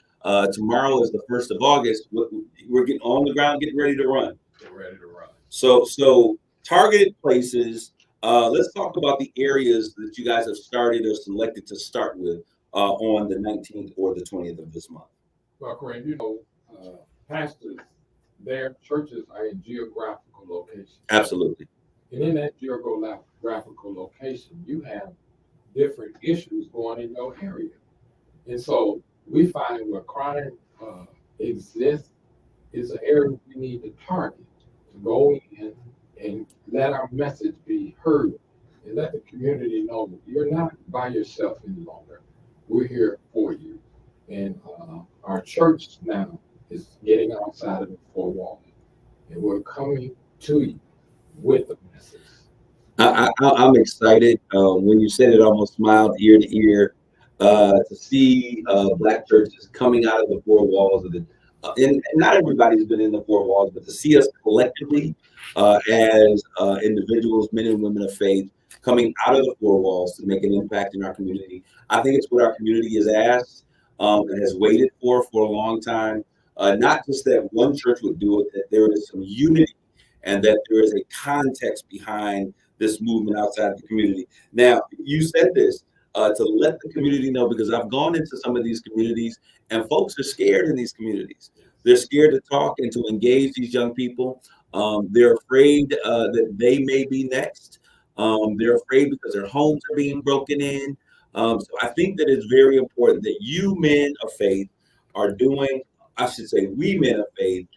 Tomorrow is the 1st of August. We're getting on the ground, getting ready to run. Get ready to run. So targeted places, Let's talk about the areas that you guys have started or selected to start with on the 19th or the 20th of this month. Well, Kareem, pastors, their churches are in geographical locations. Absolutely. And in that geographical location, you have different issues going in your area. And so we find where crime exists is an area we need to target, to go in and let our message be heard and let the community know that you're not by yourself any longer. We're here for you. And our church now is getting outside of the four walls, and we're coming to you with the message. I'm excited. When you said it, I almost smiled ear to ear to see Black churches coming out of the four walls of the. And not everybody's been in the four walls, but to see us collectively as individuals, men and women of faith, coming out of the four walls to make an impact in our community, I think it's what our community has asked and has waited for a long time. Not just that one church would do it, that there is some unity and that there is a context behind this movement outside the community. Now, you said this to let the community know, because I've gone into some of these communities and folks are scared in these communities. They're scared to talk and to engage these young people. They're afraid that they may be next. They're afraid because their homes are being broken in. So I think that it's very important that you men of faith are doing, I should say, we men of faith,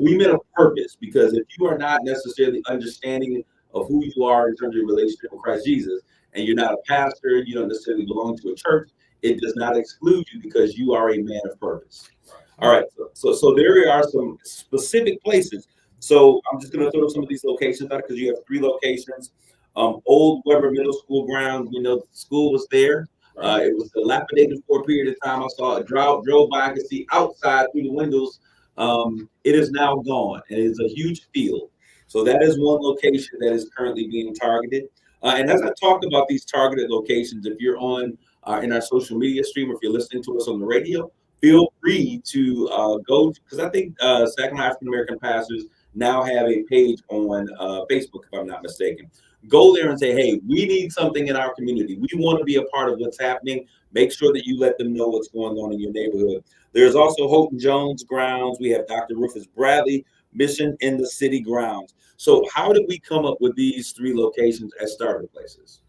we men of purpose, because if you are not necessarily understanding of who you are in terms of your relationship with Christ Jesus, and you're not a pastor, you don't necessarily belong to a church, it does not exclude you because you are a man of purpose. All right, so there are some specific places. So I'm just going to throw some of these locations out because you have 3 locations. Old Weber Middle School grounds, the school was there. It was dilapidated for a period of time. I saw it, drove by, I could see outside through the windows. It is now gone, and it is a huge field. So that is one location that is currently being targeted. And as I talk about these targeted locations, if you're on in our social media stream, or if you're listening to us on the radio, feel free to go, because I think Saginaw African American pastors now have a page on Facebook, if I'm not mistaken. Go there and say, hey, we need something in our community. We want to be a part of what's happening. Make sure that you let them know what's going on in your neighborhood. There's also Houghton Jones grounds. We have Dr. Rufus Bradley Mission in the City grounds. So how did we come up with these 3 locations as starter places?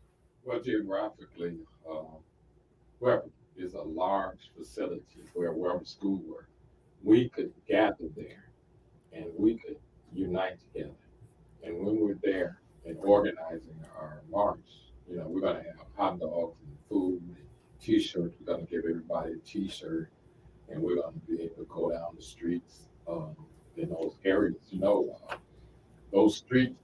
Well, geographically, Weber is a large facility where Weber School work. We could gather there and we could unite together. And when we're there and organizing our march, we're going to have hot dogs and food and T-shirts. We're going to give everybody a T-shirt, and we're going to be able to go down the streets in those areas. Those streets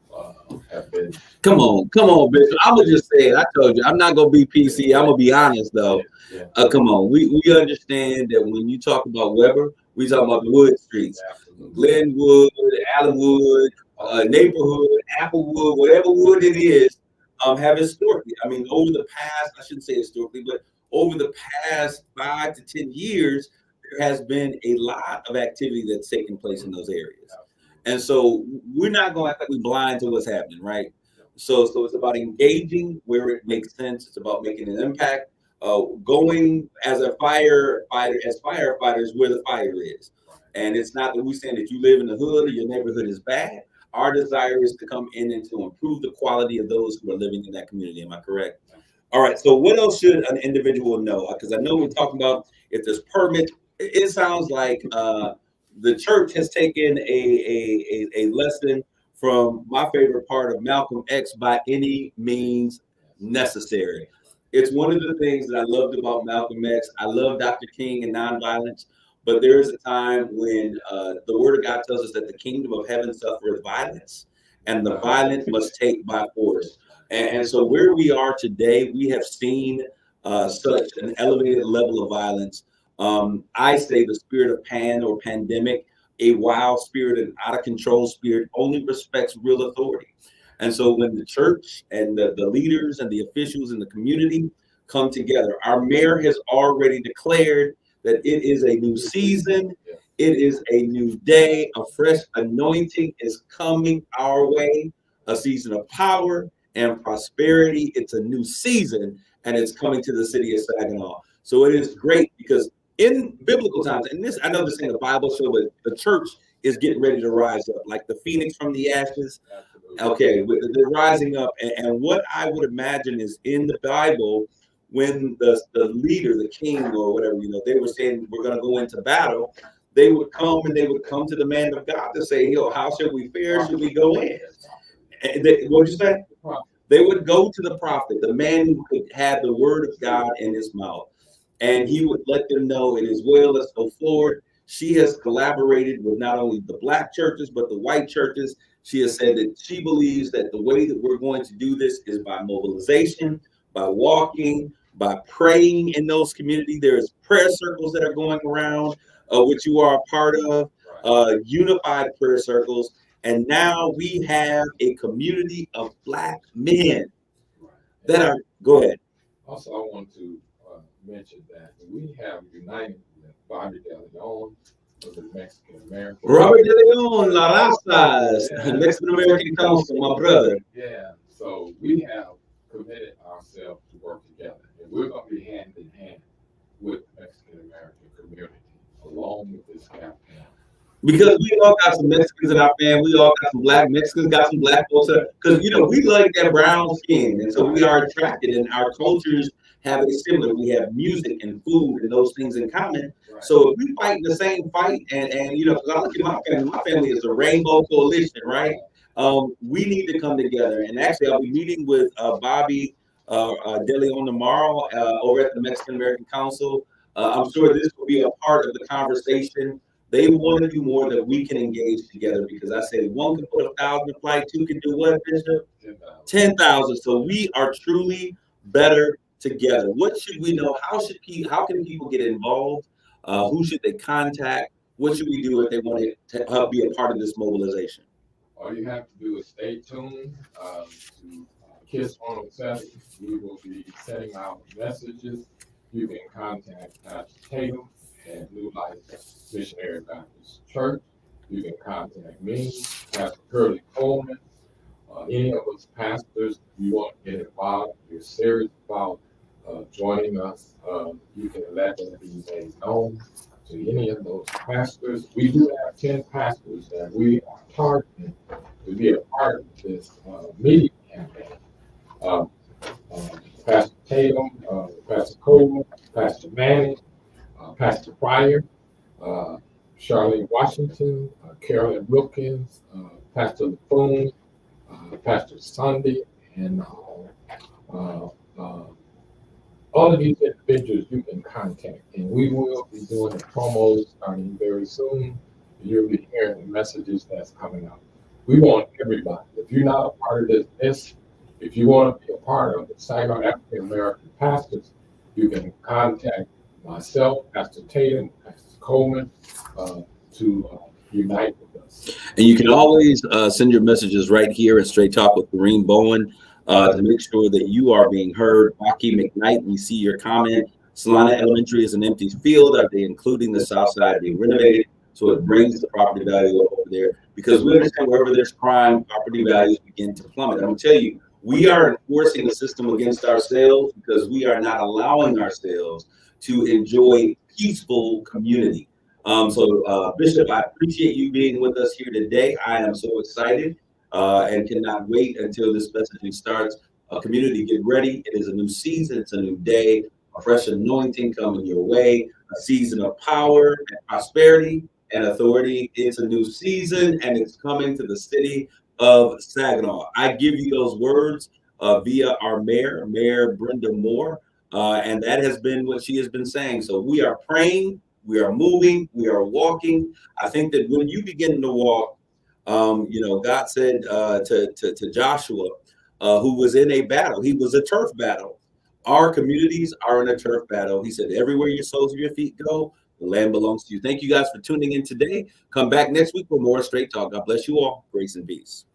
have been. Come on, Bishop. I'm gonna just say it. I told you, I'm not gonna be PC. I'm gonna be honest though. Yeah. Come on, we understand that when you talk about Weber, we talk about the Wood Streets, Glenwood, Allenwood, neighborhood, Applewood, whatever wood it is, have historically. I mean, over the past, I shouldn't say historically, but over the past 5 to 10 years, there has been a lot of activity that's taken place in those areas. And so we're not going to act like we're blind to what's happening, right? So it's about engaging where it makes sense. It's about making an impact. Going as a firefighter, as firefighters, where the fire is. And it's not that we're saying that you live in the hood or your neighborhood is bad. Our desire is to come in and to improve the quality of those who are living in that community. Am I correct? All right. So what else should an individual know? Because I know we're talking about if there's permits. It sounds like the church has taken a lesson from my favorite part of Malcolm X, by any means necessary. It's one of the things that I loved about Malcolm X. I love Dr. King and nonviolence, but there is a time when the word of God tells us that the kingdom of heaven suffereth violence, and the violence must take by force. And so where we are today, we have seen such an elevated level of violence. I say the spirit of pandemic, a wild spirit, an out of control spirit, only respects real authority. And so when the church and the leaders and the officials in the community come together, our mayor has already declared that it is a new season. It is a new day. A fresh anointing is coming our way, a season of power and prosperity. It's a new season, and it's coming to the city of Saginaw. So it is great because in biblical times, and this, I know this ain't a Bible show, but the church is getting ready to rise up like the phoenix from the ashes. Okay, they're rising up. And what I would imagine is in the Bible, when the leader, the king or whatever, they were saying, we're going to go into battle, they would come and they would come to the man of God to say, how should we fare? Should we go in? What'd you say? They would go to the prophet, the man who could have the word of God in his mouth. And he would let them know it is well, let's go forward. She has collaborated with not only the black churches, but the white churches. She has said that she believes that the way that we're going to do this is by mobilization, by walking, by praying in those communities. There's prayer circles that are going around, which you are a part of, unified prayer circles. And now we have a community of black men that are, go ahead. Also, I want to mention that we have united with Bobby De Leon of the Mexican American. Robert De Leon, La Razas, Mexican American Council, my brother. Yeah, so we have committed ourselves to work together, and we're going to be hand in hand with the Mexican American community along with this campaign. Because we all got some Mexicans in our family, we all got some black Mexicans, got some black folks. Because we like that brown skin, and so we are attracted, and our cultures have it similar. We have music and food and those things in common. Right. So if we fight the same fight, and because I look at my family is a rainbow coalition, right? We need to come together. And actually, I'll be meeting with Bobby De Leon tomorrow over at the Mexican American Council. I'm sure this will be a part of the conversation. They want to do more that we can engage together, because I say one can put 1,000 to flight, two can do what, Bishop? 10,000. So we are truly better together. What should we know? How can people get involved? Who should they contact? What should we do if they want to be a part of this mobilization? All you have to do is stay tuned to KISS 107. We will be sending out messages. You can contact Pastor Tatum at New Life Missionary Baptist Church. You can contact me, Pastor Curly Coleman, any of us pastors. You want to get involved, you're serious about joining us, you can let them be made known to any of those pastors. We do have 10 pastors that we are targeting to be a part of this media campaign. Pastor Tatum, Pastor Coleman, Pastor Manning, Pastor Pryor, Charlene Washington, Carolyn Wilkins, Pastor LaFoon, Pastor Sunday, and all of these individuals you can contact, and we will be doing the promos starting very soon. You'll be hearing the messages that's coming out. We want everybody. If you're not a part of this, if you want to be a part of the Saginaw African American Pastors, you can contact myself, Pastor Tatum, Pastor Coleman, to unite with us. And you can always send your messages right here at Straight Talk with Kareem Bowen to make sure that you are being heard. Rocky McKnight, we see your comment. Solana Elementary is an empty field. Are they including the south side being renovated? So it brings the property value up over there, because we understand wherever there's crime, property values begin to plummet. I'm going to tell you, we are enforcing a system against ourselves because we are not allowing ourselves to enjoy peaceful community. So Bishop, I appreciate you being with us here today. I am so excited and cannot wait until this messaging starts. Community, get ready. It is a new season. It's a new day. A fresh anointing coming your way. A season of power and prosperity and authority. It's a new season, and it's coming to the city of Saginaw. I give you those words via our Mayor Brenda Moore, and that has been what she has been saying. So we are praying, we are moving, we are walking. I think that when you begin to walk, God said to Joshua, who was in a battle, he was a turf battle. Our communities are in a turf battle. He said, everywhere your soles of your feet go, the land belongs to you. Thank you guys for tuning in today. Come back next week for more Straight Talk. God bless you all. Grace and peace.